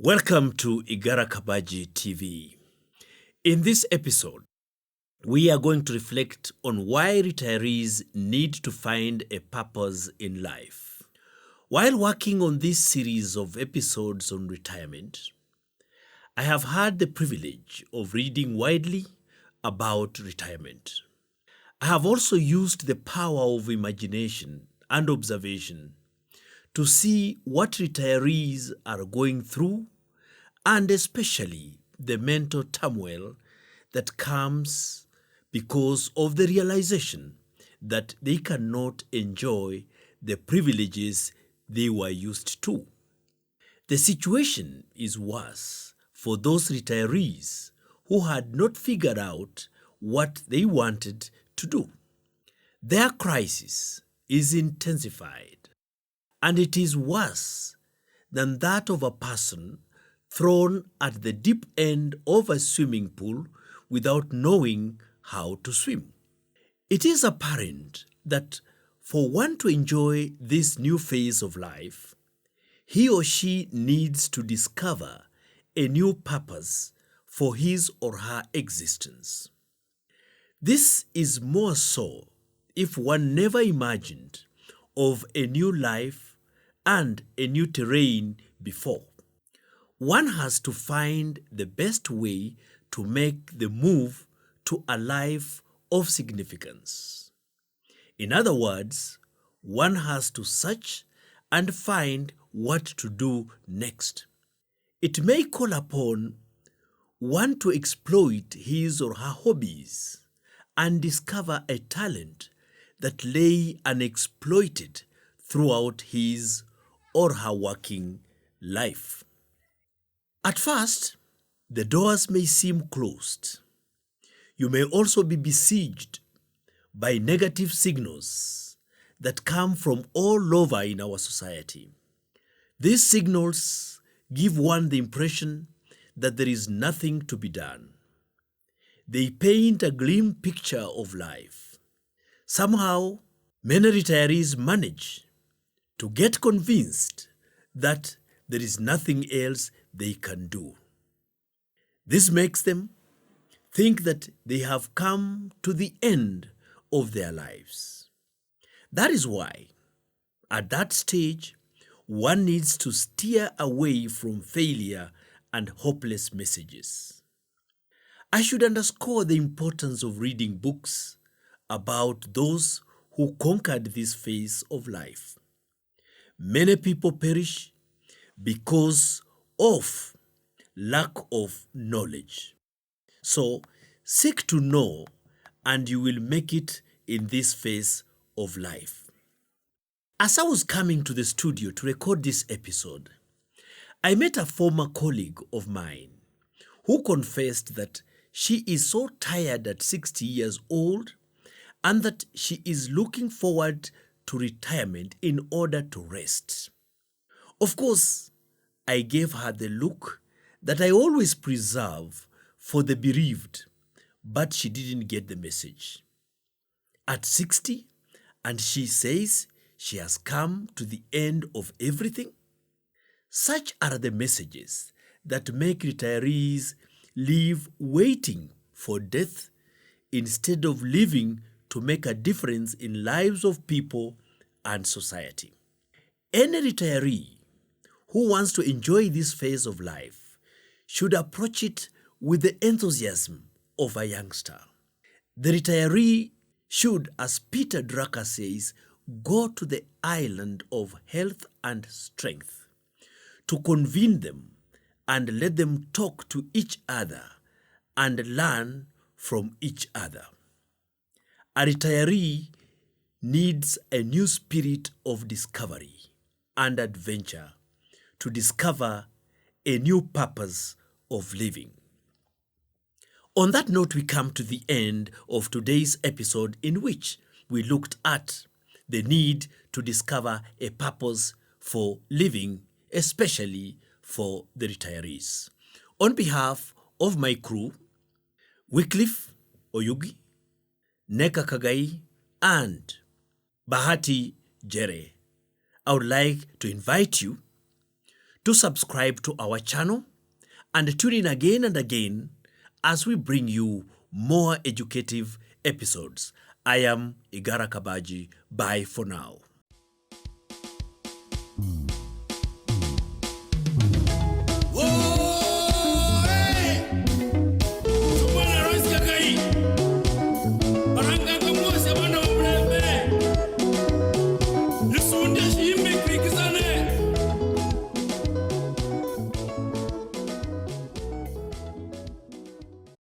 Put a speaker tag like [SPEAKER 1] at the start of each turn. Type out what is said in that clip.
[SPEAKER 1] Welcome to Igara Kabaji TV. In this episode, we are going to reflect on why retirees need to find a purpose in life. While working on this series of episodes on retirement, I have had the privilege of reading widely about retirement. I have also used the power of imagination and observation to see what retirees are going through, and especially the mental turmoil that comes because of the realization that they cannot enjoy the privileges they were used to. The situation is worse for those retirees who had not figured out what they wanted to do. Their crisis is intensified, and it is worse than that of a person thrown at the deep end of a swimming pool without knowing how to swim. It is apparent that for one to enjoy this new phase of life, he or she needs to discover a new purpose for his or her existence. This is more so if one never imagined of a new life and a new terrain before. One has to find the best way to make the move to a life of significance. In other words, one has to search and find what to do next. It may call upon one to exploit his or her hobbies and discover a talent that lay unexploited throughout his or her working life. At first, the doors may seem closed. You may also be besieged by negative signals that come from all over in our society. These signals give one the impression that there is nothing to be done. They paint a grim picture of life. Somehow, many retirees manage to get convinced that there is nothing else they can do. This makes them think that they have come to the end of their lives. That is why, at that stage, one needs to steer away from failure and hopeless messages. I should underscore the importance of reading books about those who conquered this phase of life. Many people perish because of lack of knowledge. So, seek to know, and you will make it in this phase of life. As I was coming to the studio to record this episode, I met a former colleague of mine who confessed that she is so tired at 60 years old and that she is looking forward to retirement in order to rest. Of course, I gave her the look that I always preserve for the bereaved, but she didn't get the message. At 60, and she says she has come to the end of everything? Such are the messages that make retirees live waiting for death instead of living to make a difference in lives of people and society. Any retiree who wants to enjoy this phase of life should approach it with the enthusiasm of a youngster. The retiree should, as Peter Drucker says, go to the island of health and strength to convene them and let them talk to each other and learn from each other. A retiree needs a new spirit of discovery and adventure to discover a new purpose of living. On that note, we come to the end of today's episode, in which we looked at the need to discover a purpose for living, especially for the retirees. On behalf of my crew, Wycliffe Oyugi, Neka Kagai, and Bahati Jere, I would like to invite you to subscribe to our channel and tune in again and again as we bring you more educative episodes. I am Igara Kabaji. Bye for now.